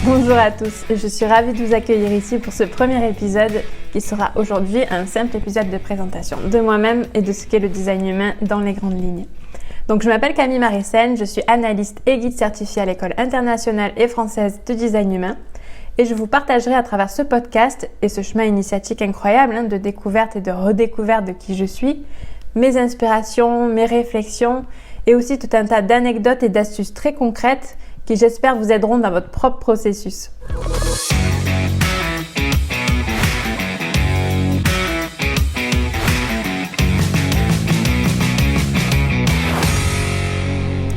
Bonjour à tous, je suis ravie de vous accueillir ici pour ce premier épisode qui sera aujourd'hui un simple épisode de présentation de moi-même et de ce qu'est le design humain dans les grandes lignes. Donc je m'appelle Camille Marissène, je suis analyste et guide certifié à l'École internationale et française de design humain et je vous partagerai à travers ce podcast et ce chemin initiatique incroyable de découverte et de redécouverte de qui je suis, mes inspirations, mes réflexions et aussi tout un tas d'anecdotes et d'astuces très concrètes qui j'espère vous aideront dans votre propre processus.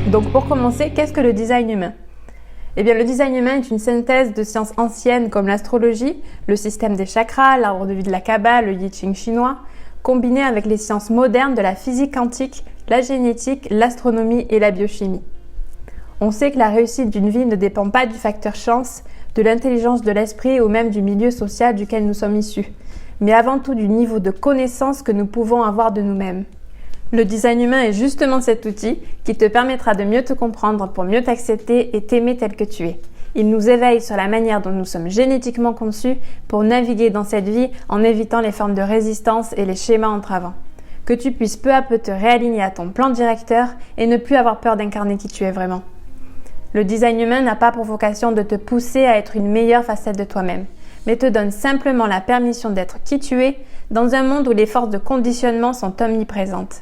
Donc pour commencer, qu'est-ce que le design humain ? Eh bien, le design humain est une synthèse de sciences anciennes comme l'astrologie, le système des chakras, l'arbre de vie de la Kabbale, le I Ching chinois, combiné avec les sciences modernes de la physique quantique, la génétique, l'astronomie et la biochimie. On sait que la réussite d'une vie ne dépend pas du facteur chance, de l'intelligence de l'esprit ou même du milieu social duquel nous sommes issus, mais avant tout du niveau de connaissance que nous pouvons avoir de nous-mêmes. Le design humain est justement cet outil qui te permettra de mieux te comprendre pour mieux t'accepter et t'aimer tel que tu es. Il nous éveille sur la manière dont nous sommes génétiquement conçus pour naviguer dans cette vie en évitant les formes de résistance et les schémas entravants. Que tu puisses peu à peu te réaligner à ton plan directeur et ne plus avoir peur d'incarner qui tu es vraiment. Le design humain n'a pas pour vocation de te pousser à être une meilleure facette de toi-même, mais te donne simplement la permission d'être qui tu es dans un monde où les forces de conditionnement sont omniprésentes.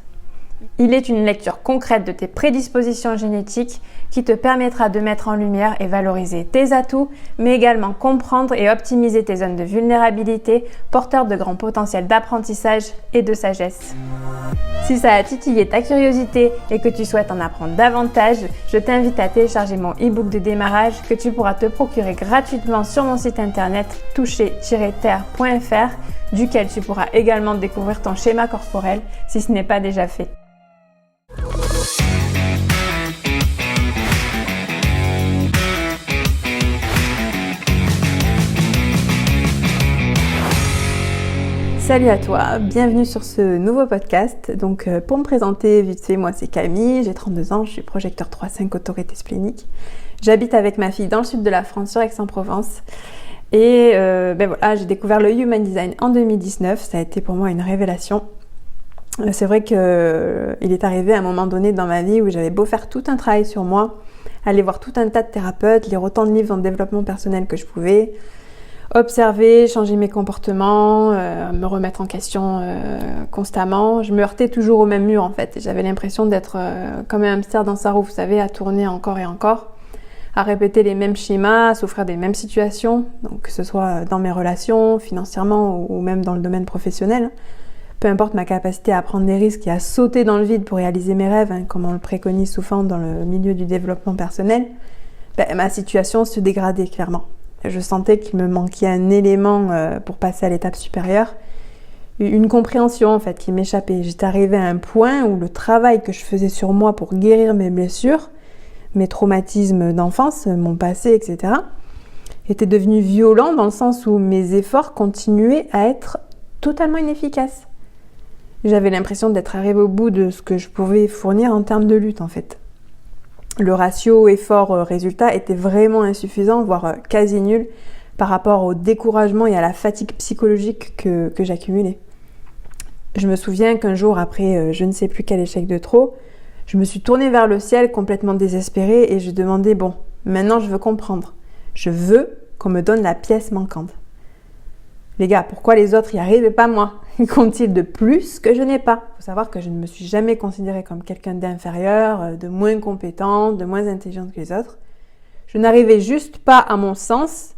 Il est une lecture concrète de tes prédispositions génétiques qui te permettra de mettre en lumière et valoriser tes atouts, mais également comprendre et optimiser tes zones de vulnérabilité, porteurs de grands potentiels d'apprentissage et de sagesse. Si ça a titillé ta curiosité et que tu souhaites en apprendre davantage, je t'invite à télécharger mon e-book de démarrage que tu pourras te procurer gratuitement sur mon site internet toucher-terre.fr, duquel tu pourras également découvrir ton schéma corporel si ce n'est pas déjà fait. Salut à toi, bienvenue sur ce nouveau podcast. Donc pour me présenter vite fait, moi c'est Camille, j'ai 32 ans, je suis projecteur 3-5 autorité splénique. J'habite avec ma fille dans le sud de la France, sur Aix-en-Provence. Et voilà, j'ai découvert le Human Design en 2019, ça a été pour moi une révélation. C'est vrai qu'il est arrivé à un moment donné dans ma vie où j'avais beau faire tout un travail sur moi, aller voir tout un tas de thérapeutes, lire autant de livres en développement personnel que je pouvais, observer, changer mes comportements, me remettre en question constamment. Je me heurtais toujours au même mur en fait. J'avais l'impression d'être comme un hamster dans sa roue, vous savez, à tourner encore et encore, à répéter les mêmes schémas, à souffrir des mêmes situations, donc que ce soit dans mes relations, financièrement ou même dans le domaine professionnel. Peu importe ma capacité à prendre des risques et à sauter dans le vide pour réaliser mes rêves, comme on le préconise souvent dans le milieu du développement personnel, ma situation se dégradait clairement. Je sentais qu'il me manquait un élément pour passer à l'étape supérieure, une compréhension en fait qui m'échappait. J'étais arrivée à un point où le travail que je faisais sur moi pour guérir mes blessures, mes traumatismes d'enfance, mon passé, etc., était devenu violent dans le sens où mes efforts continuaient à être totalement inefficaces. J'avais l'impression d'être arrivée au bout de ce que je pouvais fournir en termes de lutte en fait. Le ratio effort-résultat était vraiment insuffisant, voire quasi nul, par rapport au découragement et à la fatigue psychologique que j'accumulais. Je me souviens qu'un jour, après je ne sais plus quel échec de trop, je me suis tournée vers le ciel complètement désespérée et je demandais, bon, maintenant je veux comprendre. Je veux qu'on me donne la pièce manquante. Les gars, pourquoi les autres y arrivent et pas moi ? Qu'ont-ils de plus que je n'ai pas ? Il faut savoir que je ne me suis jamais considérée comme quelqu'un d'inférieur, de moins compétent, de moins intelligente que les autres. Je n'arrivais juste pas, à mon sens,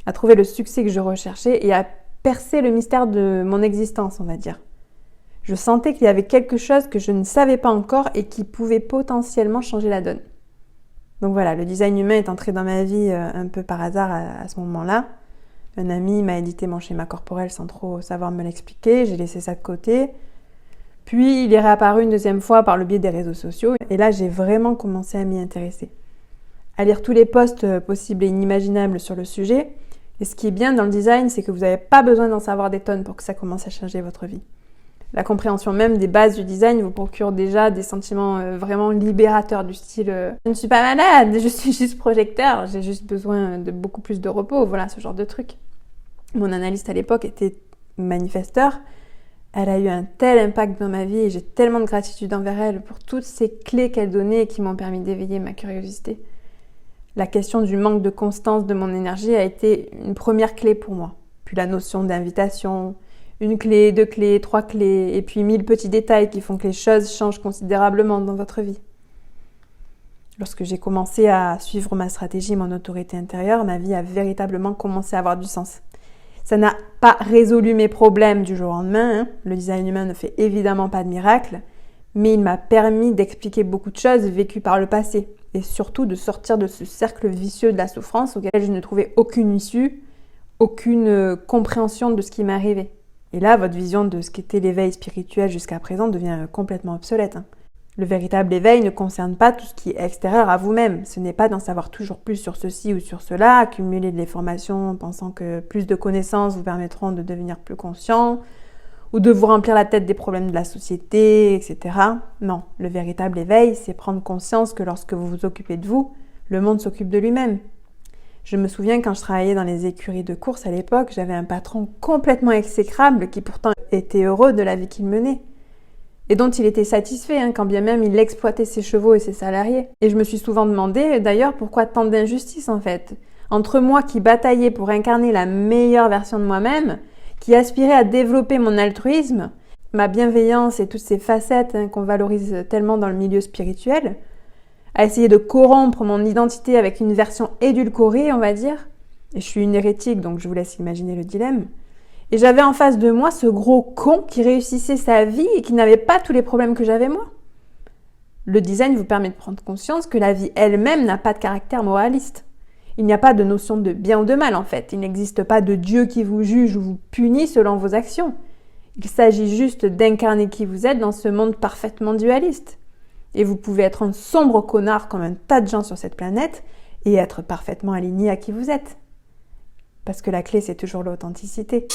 à trouver le succès que je recherchais et à percer le mystère de mon existence, on va dire. Je sentais qu'il y avait quelque chose que je ne savais pas encore et qui pouvait potentiellement changer la donne. Donc voilà, le design humain est entré dans ma vie un peu par hasard à ce moment-là. Un ami m'a édité mon schéma corporel sans trop savoir me l'expliquer, j'ai laissé ça de côté. Puis il est réapparu une deuxième fois par le biais des réseaux sociaux et là j'ai vraiment commencé à m'y intéresser. À lire tous les posts possibles et inimaginables sur le sujet. Et ce qui est bien dans le design, c'est que vous n'avez pas besoin d'en savoir des tonnes pour que ça commence à changer votre vie. La compréhension même des bases du design vous procure déjà des sentiments vraiment libérateurs du style je ne suis pas malade, je suis juste projecteur, j'ai juste besoin de beaucoup plus de repos, voilà, ce genre de truc. Mon analyste à l'époque était manifesteur. Elle a eu un tel impact dans ma vie et j'ai tellement de gratitude envers elle pour toutes ces clés qu'elle donnait et qui m'ont permis d'éveiller ma curiosité. La question du manque de constance de mon énergie a été une première clé pour moi. Puis la notion d'invitation, une clé, 2 clés, 3 clés, et puis 1000 petits détails qui font que les choses changent considérablement dans votre vie. Lorsque j'ai commencé à suivre ma stratégie, mon autorité intérieure, ma vie a véritablement commencé à avoir du sens. Ça n'a pas résolu mes problèmes du jour au lendemain, Le design humain ne fait évidemment pas de miracle, mais il m'a permis d'expliquer beaucoup de choses vécues par le passé et surtout de sortir de ce cercle vicieux de la souffrance auquel je ne trouvais aucune issue, aucune compréhension de ce qui m'arrivait. Et là, votre vision de ce qu'était l'éveil spirituel jusqu'à présent devient complètement obsolète. Le véritable éveil ne concerne pas tout ce qui est extérieur à vous-même. Ce n'est pas d'en savoir toujours plus sur ceci ou sur cela, accumuler des formations en pensant que plus de connaissances vous permettront de devenir plus conscient, ou de vous remplir la tête des problèmes de la société, etc. Non, le véritable éveil, c'est prendre conscience que lorsque vous vous occupez de vous, le monde s'occupe de lui-même. Je me souviens quand je travaillais dans les écuries de course à l'époque, j'avais un patron complètement exécrable qui pourtant était heureux de la vie qu'il menait. Et dont il était satisfait, quand bien même il exploitait ses chevaux et ses salariés. Et je me suis souvent demandé, d'ailleurs, pourquoi tant d'injustice en fait. Entre moi qui bataillais pour incarner la meilleure version de moi-même, qui aspirait à développer mon altruisme, ma bienveillance et toutes ces facettes qu'on valorise tellement dans le milieu spirituel, à essayer de corrompre mon identité avec une version édulcorée, on va dire. Et je suis une hérétique, donc je vous laisse imaginer le dilemme. Et j'avais en face de moi ce gros con qui réussissait sa vie et qui n'avait pas tous les problèmes que j'avais moi. Le design vous permet de prendre conscience que la vie elle-même n'a pas de caractère moraliste. Il n'y a pas de notion de bien ou de mal en fait. Il n'existe pas de Dieu qui vous juge ou vous punit selon vos actions. Il s'agit juste d'incarner qui vous êtes dans ce monde parfaitement dualiste. Et vous pouvez être un sombre connard comme un tas de gens sur cette planète et être parfaitement aligné à qui vous êtes. Parce que la clé, c'est toujours l'authenticité.